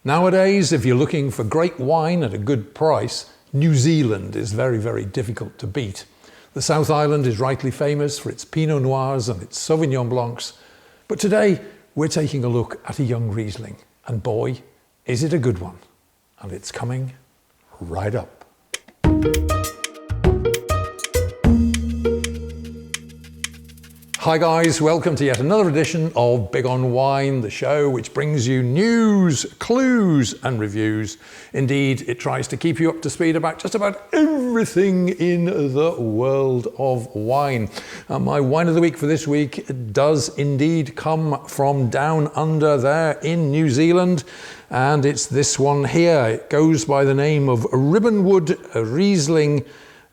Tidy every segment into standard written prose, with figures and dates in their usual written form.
Nowadays, if you're looking for great wine at a good price, New Zealand is very, very difficult to beat. The South Island is rightly famous for its Pinot Noirs and its Sauvignon Blancs, but today we're taking a look at a young Riesling, and boy, is it a good one. And it's coming right up. Hi guys, welcome to yet another edition of Big on Wine, the show which brings you news, clues and reviews. Indeed, it tries to keep you up to speed about just about everything in the world of wine. My wine of the week for this week does indeed come from down under there in New Zealand, and it's this one here. It goes by the name of Ribbonwood Riesling,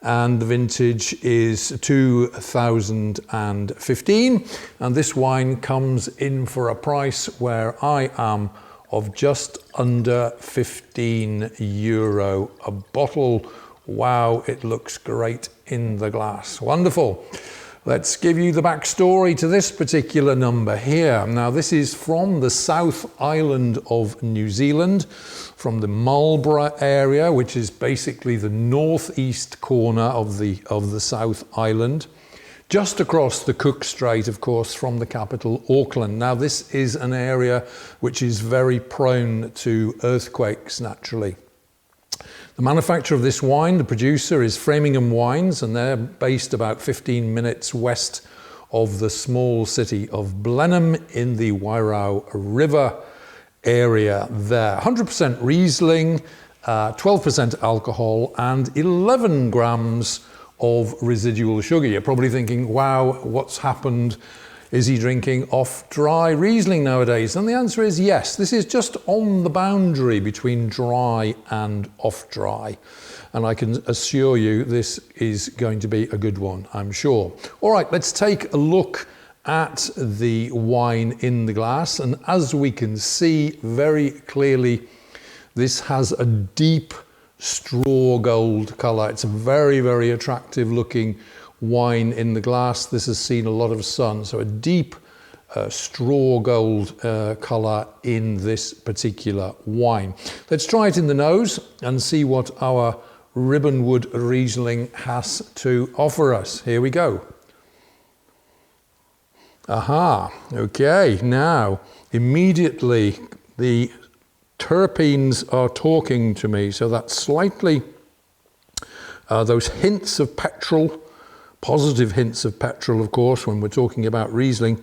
and the vintage is 2015, and this wine comes in for a price where I am of just under €15 a bottle. Wow, it looks great in the glass. Wonderful. Let's give you the backstory to this particular number here. Now, this is from the South Island of New Zealand, from the Marlborough area, which is basically the northeast corner of the South Island, just across the Cook Strait, of course, from the capital, Auckland. Now, this is an area which is very prone to earthquakes, naturally. The manufacturer of this wine, the producer, is Framingham Wines, and they're based about 15 minutes west of the small city of Blenheim in the Wairau River area there. 100% Riesling, 12% alcohol, and 11 grams of residual sugar. You're probably thinking, wow, what's happened? Is he drinking off-dry Riesling nowadays? And the answer is yes. This is just on the boundary between dry and off-dry. And I can assure you this is going to be a good one, I'm sure. All right, let's take a look at the wine in the glass. And as we can see very clearly, this has a deep straw gold colour. It's a very, very attractive looking wine in the glass. This has seen a lot of sun, so a deep straw gold colour in this particular wine. Let's try it in the nose and see what our Ribbonwood Riesling has to offer us. Here we go. Aha, okay, now immediately the terpenes are talking to me, so that's slightly those hints of petrol, positive hints of petrol, of course, when we're talking about Riesling,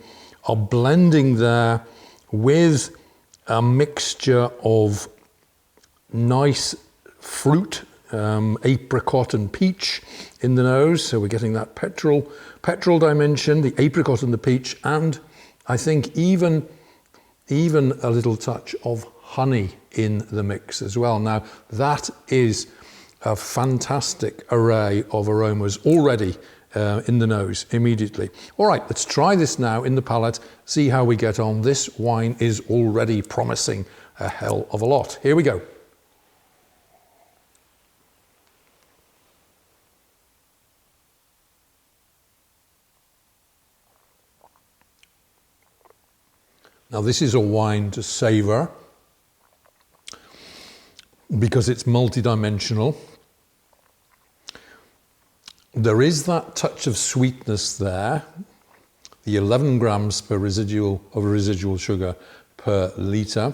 are blending there with a mixture of nice fruit, apricot and peach in the nose. So we're getting that petrol dimension, the apricot and the peach, and I think even a little touch of honey in the mix as well. Now, that is a fantastic array of aromas already in the nose immediately. All right, let's try this now in the palate, see how we get on. This wine is already promising a hell of a lot. Here we go. Now, this is a wine to savour because it's multidimensional. There is that touch of sweetness there, the 11 grams per residual sugar per litre.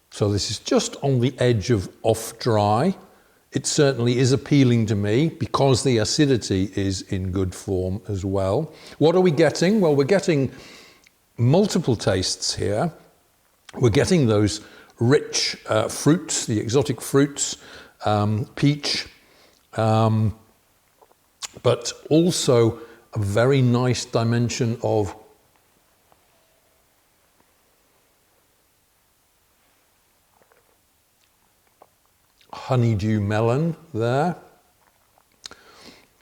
So this is just on the edge of off-dry. It certainly is appealing to me because the acidity is in good form as well. What are we getting? Well, we're getting multiple tastes here. We're getting those rich fruits, the exotic fruits, peach, but also a very nice dimension of honeydew melon there.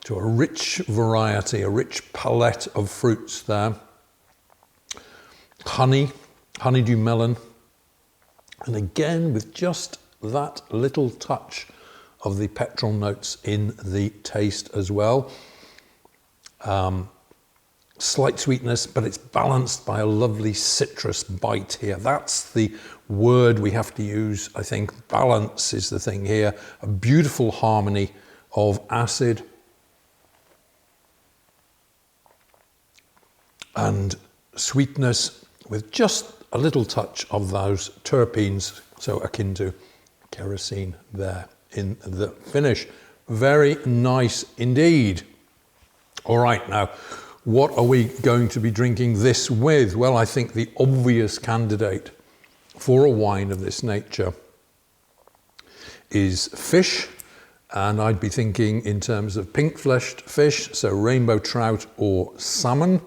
So a rich variety, a rich palette of fruits there. Honeydew melon, and again with just that little touch of the petrol notes in the taste as well. slight sweetness, but it's balanced by a lovely citrus bite here. That's the word we have to use, I think. Balance is the thing here. A beautiful harmony of acid and sweetness with just a little touch of those terpenes, so akin to kerosene there in the finish. Very nice indeed. All right, now, what are we going to be drinking this with? Well, I think the obvious candidate for a wine of this nature is fish, and I'd be thinking in terms of pink-fleshed fish, so rainbow trout or salmon,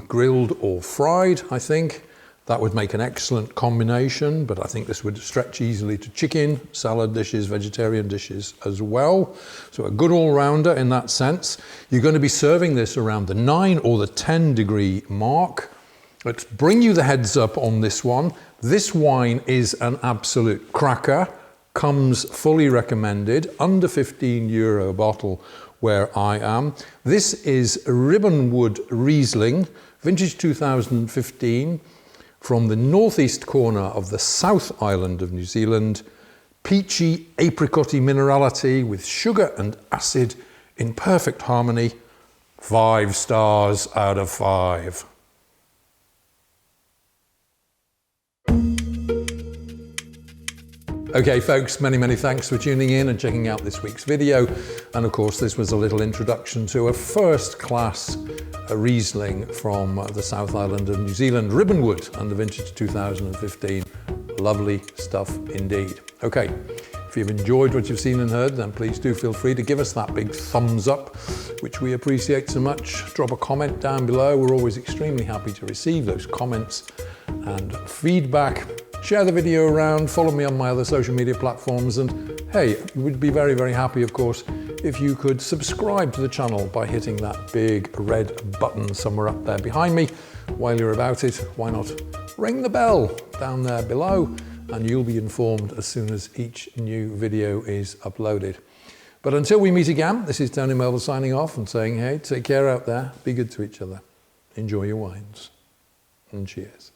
grilled or fried, I think. That would make an excellent combination, but I think this would stretch easily to chicken, salad dishes, vegetarian dishes as well. So a good all-rounder in that sense. You're going to be serving this around the 9 or the 10 degree mark. Let's bring you the heads up on this one. This wine is an absolute cracker, comes fully recommended, under €15 a bottle where I am. This is Ribbonwood Riesling, vintage 2015, from the northeast corner of the South Island of New Zealand. Peachy, apricotty minerality with sugar and acid in perfect harmony. 5 stars out of 5. Okay folks, many thanks for tuning in and checking out this week's video. And of course, this was a little introduction to a first-class Riesling from the South Island of New Zealand, Ribbonwood, and the vintage 2015. Lovely stuff indeed. Okay, if you've enjoyed what you've seen and heard, then please do feel free to give us that big thumbs up, which we appreciate so much. Drop a comment down below. We're always extremely happy to receive those comments and feedback. Share the video around, follow me on my other social media platforms, and hey, we'd be very happy, of course, if you could subscribe to the channel by hitting that big red button somewhere up there behind me. While you're about it, why not ring the bell down there below, and you'll be informed as soon as each new video is uploaded. But until we meet again, this is Tony Melville signing off and saying, hey, take care out there, be good to each other, enjoy your wines, and cheers.